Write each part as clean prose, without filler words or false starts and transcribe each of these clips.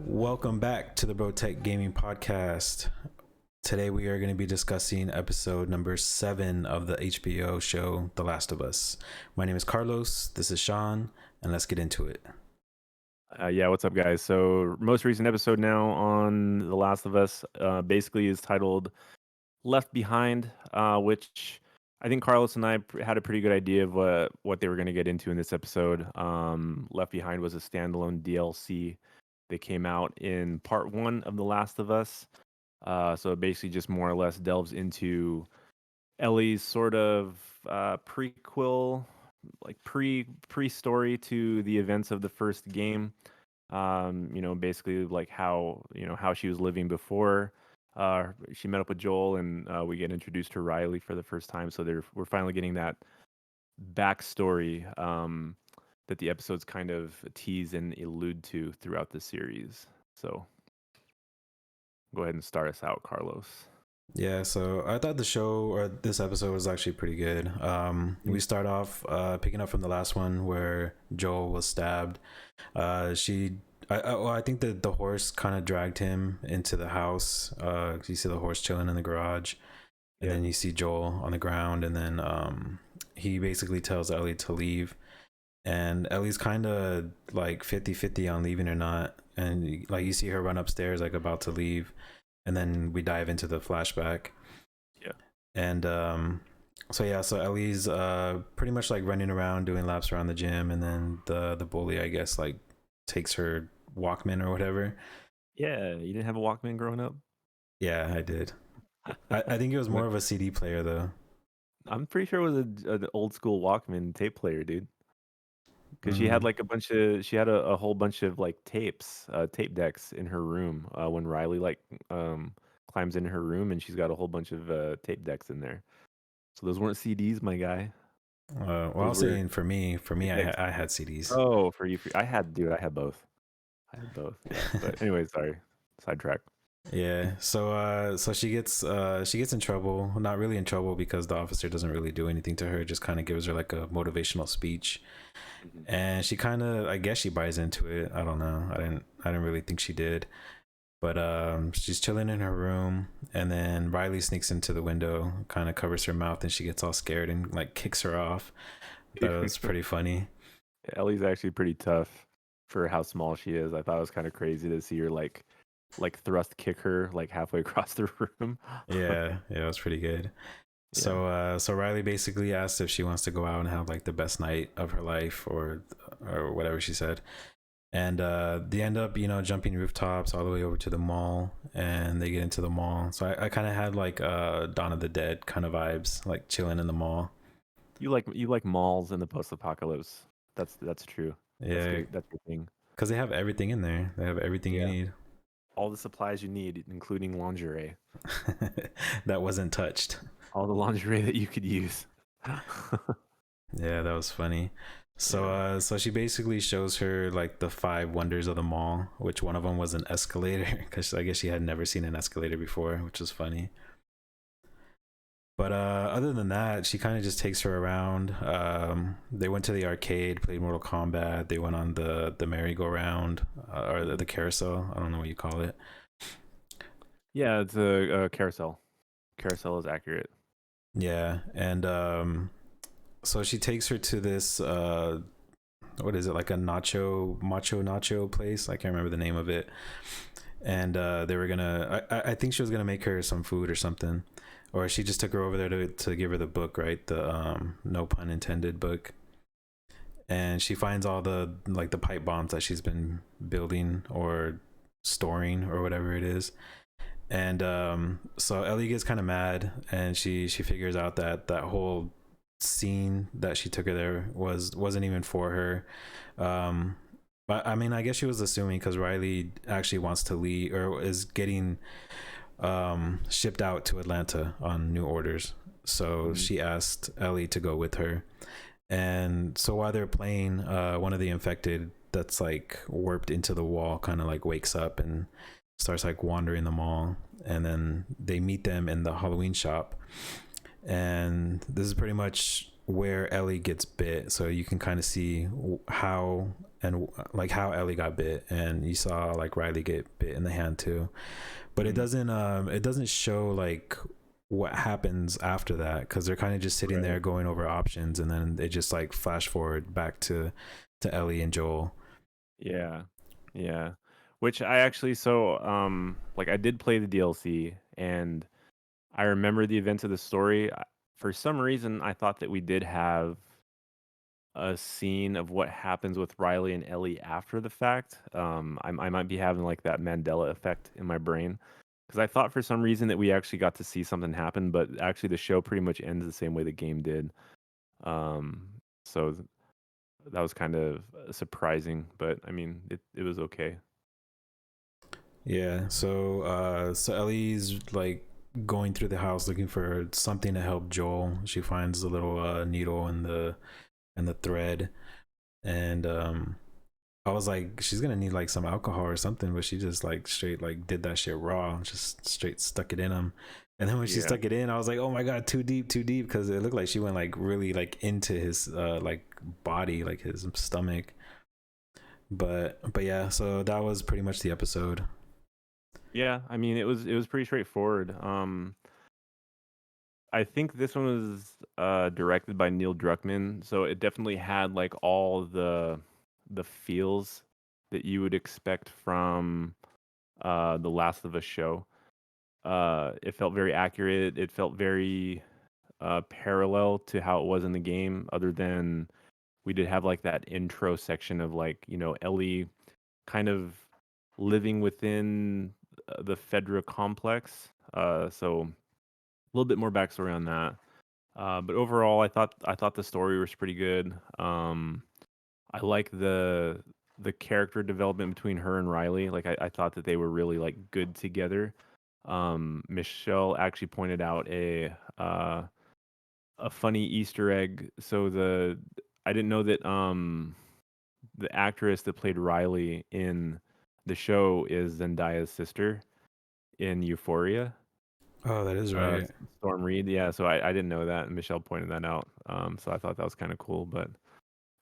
Welcome back to the Bro Tech Gaming Podcast. Today we are going to be discussing episode number 7 of the HBO show The Last of Us. My name is Carlos, this is Sean, and let's get into it. What's up, guys? So, most recent episode now on The Last of Us basically is titled Left Behind, which I think Carlos and I had a pretty good idea of what they were going to get into in this episode. Left Behind was a standalone DLC that came out in part 1 of The Last of Us. So, it basically just more or less delves into Ellie's sort of prequel, like pre story to the events of the first game. Basically like how she was living before she met up with Joel, and we get introduced to Riley for the first time. So we're finally getting that backstory that the episodes kind of tease and allude to throughout the series. So go ahead and start us out, Carlos. Yeah, so I thought the show or this episode was actually pretty good. We start off picking up from the last one where Joel was stabbed. I think that the horse kind of dragged him into the house. You see the horse chilling in the garage, and then you see Joel on the ground, and then he basically tells Ellie to leave, and Ellie's kind of like 50-50 on leaving or not, and like you see her run upstairs like about to leave, and then we dive into the flashback. And so Ellie's pretty much like running around doing laps around the gym, and then the bully, I guess, like takes her Walkman or whatever. Yeah, you didn't have a Walkman growing up? Yeah, I did. I think it was more of a CD player though. I'm pretty sure it was an old school Walkman tape player, dude. Because she had like a whole bunch of like tape decks in her room. When Riley climbs into her room, and she's got a whole bunch of tape decks in there. So those weren't CDs, my guy. Well, I Those was were saying for me, tape decks. I had CDs. Oh, for you, I had both. I had both. Yeah. But anyway, sorry, sidetrack. Yeah. So she gets in trouble. Not really in trouble because the officer doesn't really do anything to her. Just kind of gives her like a motivational speech, and she kind of, I guess, she buys into it. I don't know. I didn't really think she did. But she's chilling in her room, and then Riley sneaks into the window, kind of covers her mouth, and she gets all scared and like kicks her off. That was pretty funny. Ellie's actually pretty tough for how small she is. I thought it was kind of crazy to see her like thrust kick her like halfway across the room. Yeah, it was pretty good. So Riley basically asked if she wants to go out and have like the best night of her life, or whatever she said. And they end up, jumping rooftops all the way over to the mall, and they get into the mall. So I kind of had like Dawn of the Dead kind of vibes, like chilling in the mall. You like malls in the post-apocalypse. That's true. That's Yeah, good. That's the thing. because they have everything in there. They have everything you need. All the supplies you need, including lingerie. That wasn't touched. All the lingerie that you could use. Yeah, that was funny. So she basically shows her like the 5 wonders of the mall, which one of them was an escalator, because I guess she had never seen an escalator before, which was funny. But other than that, she kind of just takes her around. They went to the arcade, played Mortal Kombat. They went on the merry-go-round, or the carousel. I don't know what you call it. Yeah, it's a carousel. Carousel is accurate. Yeah, and so she takes her to this what is it, like a macho nacho place? I can't remember the name of it. And they were gonna, I think she was gonna make her some food or something, or she just took her over there to give her the book, right? The no pun intended book. And she finds all the like the pipe bombs that she's been building or storing or whatever it is. And so Ellie gets kind of mad, and she figures out that that whole scene that she took her there wasn't even for her. But I mean, I guess she was assuming, because Riley actually wants to leave, or is getting shipped out to Atlanta on new orders. So she asked Ellie to go with her. And so while they're playing, one of the infected that's like warped into the wall kind of like wakes up and starts like wandering the mall. And then they meet them in the Halloween shop, and this is pretty much where Ellie gets bit. So you can kind of see how and like how Ellie got bit, and you saw like Riley get bit in the hand too. But Mm, it doesn't show like what happens after that, because they're kind of just sitting there right. going over options, and then they just like flash forward back to Ellie and Joel. Yeah. Yeah. Which I actually so like I did play the DLC and I remember the events of the story. For some reason I thought that we did have a scene of what happens with Riley and Ellie after the fact. I might be having like that Mandela effect in my brain because I thought for some reason that we actually got to see something happen, but actually the show pretty much ends the same way the game did. Um, so that was kind of surprising, but I mean it was okay. Yeah, so Ellie's like going through the house looking for something to help Joel. She finds the little needle and the thread, and I was like, she's gonna need like some alcohol or something, but she just like straight like did that shit raw, just straight stuck it in him. And then when she Yeah. stuck it in, I was like, oh my god, too deep, because it looked like she went like really like into his like body, like his stomach. But yeah, so that was pretty much the episode. Yeah, I mean it was pretty straightforward. I think this one was directed by Neil Druckmann, so it definitely had like all the feels that you would expect from the Last of Us show. It felt very accurate. It felt very parallel to how it was in the game, other than we did have like that intro section of like, Ellie kind of living within the Fedra complex. So a little bit more backstory on that. But overall, I thought the story was pretty good. I like the character development between her and Riley. Like I thought that they were really like good together. Michelle actually pointed out a funny Easter egg. So the I didn't know that the actress that played Riley in the show is Zendaya's sister in Euphoria. Oh, that is right. Storm Reed. Yeah, so I didn't know that, and Michelle pointed that out. So I thought that was kind of cool. But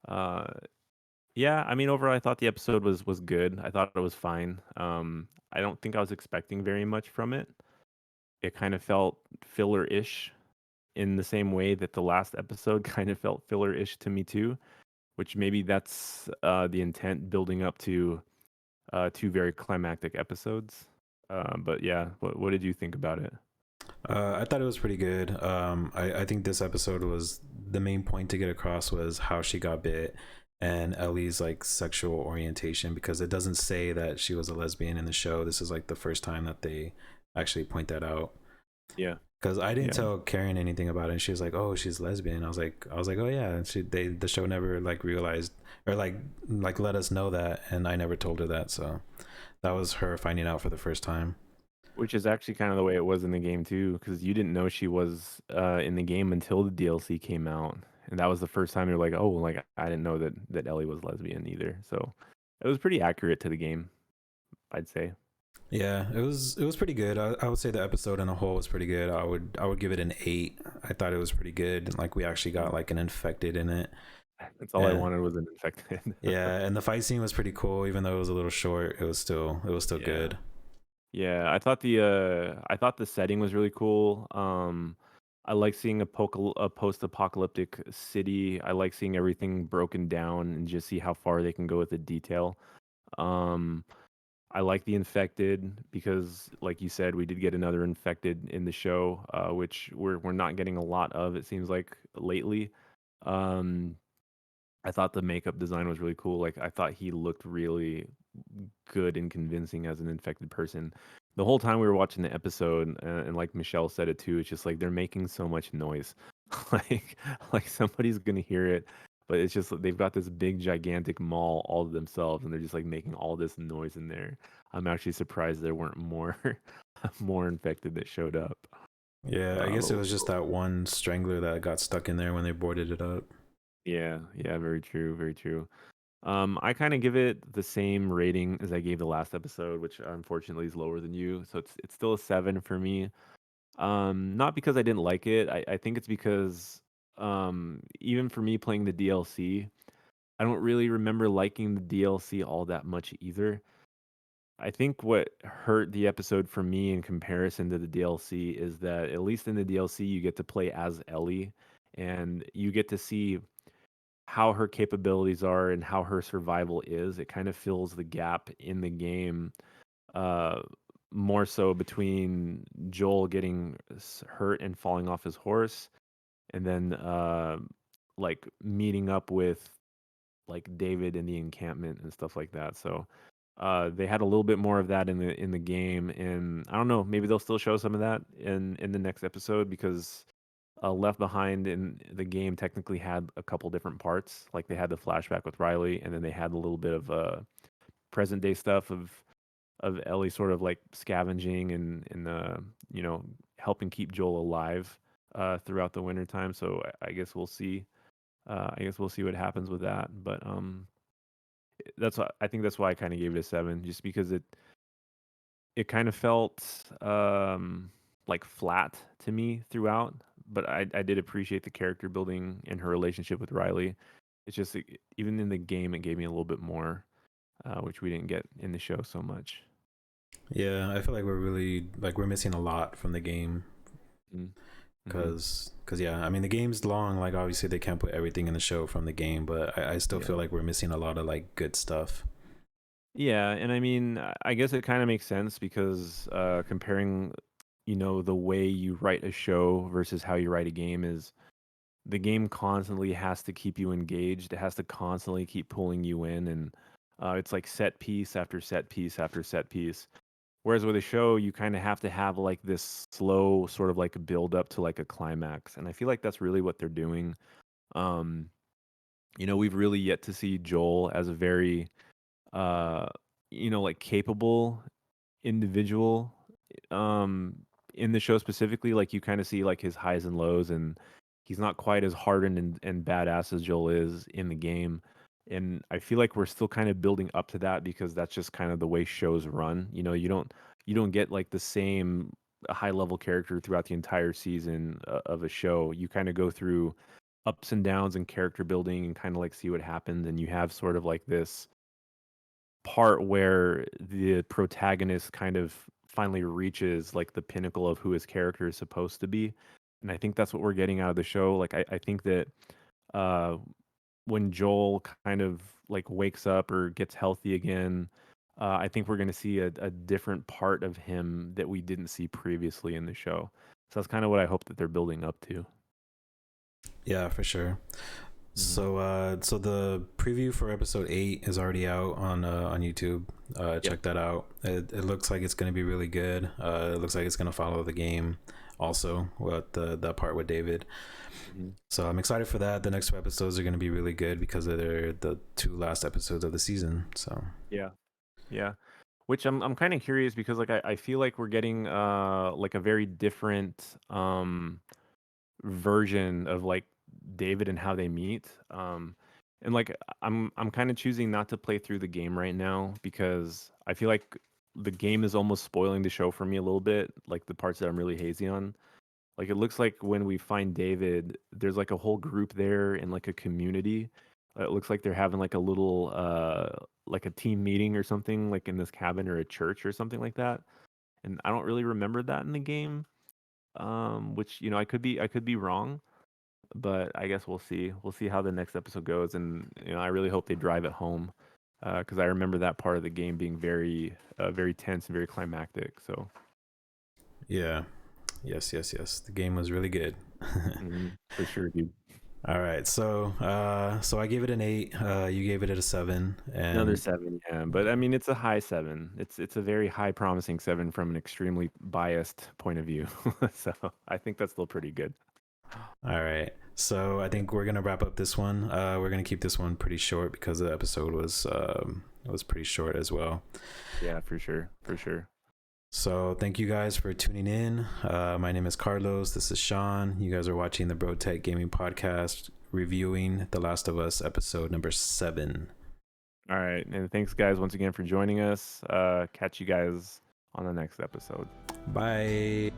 uh, yeah, I mean, overall, I thought the episode was good. I thought it was fine. I don't think I was expecting very much from it. It kind of felt filler-ish in the same way that the last episode kind of felt filler-ish to me too. Which maybe that's the intent, building up to two very climactic episodes. But yeah, what did you think about it? I thought it was pretty good. I think this episode was the main point to get across was how she got bit and Ellie's like sexual orientation, because it doesn't say that she was a lesbian in the show. This is like the first time that they actually point that out. Yeah, Because I didn't yeah. tell Karen anything about it, and she was like, "Oh, she's lesbian." I was like, "Oh yeah." And the show never like realized or like let us know that, and I never told her that. So that was her finding out for the first time. Which is actually kind of the way it was in the game too, because you didn't know she was in the game until the DLC came out, and that was the first time you're like, oh, like I didn't know that Ellie was lesbian either. So it was pretty accurate to the game, I'd say. Yeah, it was pretty good. I would say the episode in a whole was pretty good. I would give it an 8. I thought it was pretty good. Like we actually got Mm. like an infected in it. That's all I Yeah, wanted was an infected. yeah, and the fight scene was pretty cool. Even though it was a little short, it was still Yeah. good. Yeah, I thought the setting was really cool. I like seeing a post-apocalyptic city. I like seeing everything broken down and just see how far they can go with the detail. Um, I like the infected because, like you said, we did get another infected in the show, which we're not getting a lot of. It seems like lately. Um, I thought the makeup design was really cool. Like I thought he looked really good and convincing as an infected person. The whole time we were watching the episode, and like Michelle said it too, it's just like they're making so much noise, like like somebody's gonna hear it, but it's just they've got this big gigantic mall all to themselves, and they're just like making all this noise in there. I'm actually surprised there weren't more more infected that showed up. Yeah, I But guess it was just that one strangler that got stuck in there when they boarded it up. yeah, yeah, very true, very true. I kind of give it the same rating as I gave the last episode, which unfortunately is lower than you. So it's still a 7 for me. Not because I didn't like it. I think it's because even for me playing the DLC, I don't really remember liking the DLC all that much either. I think what hurt the episode for me in comparison to the DLC is that at least in the DLC you get to play as Ellie and you get to see how her capabilities are and how her survival is. It kind of fills the gap in the game, uh, more so between Joel getting hurt and falling off his horse, and then like meeting up with like David in the encampment and stuff like that. So they had a little bit more of that in the game, and I don't know, maybe they'll still show some of that in the next episode because Left Behind in the game technically had a couple different parts. Like they had the flashback with Riley, and then they had a little bit of present day stuff of Ellie sort of like scavenging and you know, helping keep Joel alive throughout the winter time. So I guess we'll see. I guess we'll see what happens with that. But that's why I think that's why I kind of gave it a 7, just because it kind of felt like flat to me throughout. But I did appreciate the character building and her relationship with Riley. It's just even in the game, it gave me a little bit more, which we didn't get in the show so much. Yeah, I feel like we're really like we're missing a lot from the game Mm-hmm. because yeah, I mean the game's long. Like obviously they can't put everything in the show from the game, but I still Yeah. feel like we're missing a lot of like good stuff. Yeah, and I mean, I guess it kind of makes sense because comparing, you know, the way you write a show versus how you write a game is the game constantly has to keep you engaged. It has to constantly keep pulling you in, and it's like set piece after set piece after set piece. Whereas with a show, you kind of have to have like this slow sort of like build up to like a climax, and I feel like that's really what they're doing. Um, you know, we've really yet to see Joel as a very uh, you know, like capable individual um in the show specifically. Like you kind of see like his highs and lows, and he's not quite as hardened and badass as Joel is in the game. And I feel like we're still kind of building up to that because that's just kind of the way shows run. You know, you don't get like the same high level character throughout the entire season of a show. You kind of go through ups and downs and character building and kind of like see what happens, and you have sort of like this part where the protagonist kind of finally reaches like the pinnacle of who his character is supposed to be. And I think that's what we're getting out of the show. Like I think that uh when Joel kind of like wakes up or gets healthy again, I think we're gonna see a different part of him that we didn't see previously in the show. So that's kind of what I hope that they're building up to. Yeah, for sure. Hmm. So the preview for episode 8 is already out on YouTube. Yep. Check that out. It looks like it's gonna be really good. It looks like it's gonna follow the game, also with the part with David. Hmm. So I'm excited for that. The next 2 episodes are gonna be really good because they're the 2 last episodes of the season. So Yeah. Yeah. Which I'm kind of curious because like I feel like we're getting like a very different version of like David and how they meet. And like I'm kind of choosing not to play through the game right now because I feel like the game is almost spoiling the show for me a little bit, like the parts that I'm really hazy on. Like it looks like when we find David, there's like a whole group there and like a community. It looks like they're having like a little like a team meeting or something like in this cabin or a church or something like that. And I don't really remember that in the game. Which, you know, I could be wrong, but I guess we'll see. We'll see how the next episode goes, and you know, I really hope they drive it home because I remember that part of the game being very very tense and very climactic. So yeah, yes. The game was really good. for sure, dude. All right, so I gave it an 8. You gave it a 7, Another and 7, yeah. But I mean, it's a high 7. It's a very high promising 7 from an extremely biased point of view. So I think that's still pretty good. all right. So I think we're gonna wrap up this one. We're gonna keep this one pretty short because the episode was pretty short as well. Yeah, for sure, for sure. So thank you guys for tuning in. My name is Carlos. This is Sean. You guys are watching the Bro Tech Gaming Podcast, reviewing The Last of Us episode number 7. All right, and thanks guys once again for joining us. Catch you guys on the next episode. Bye.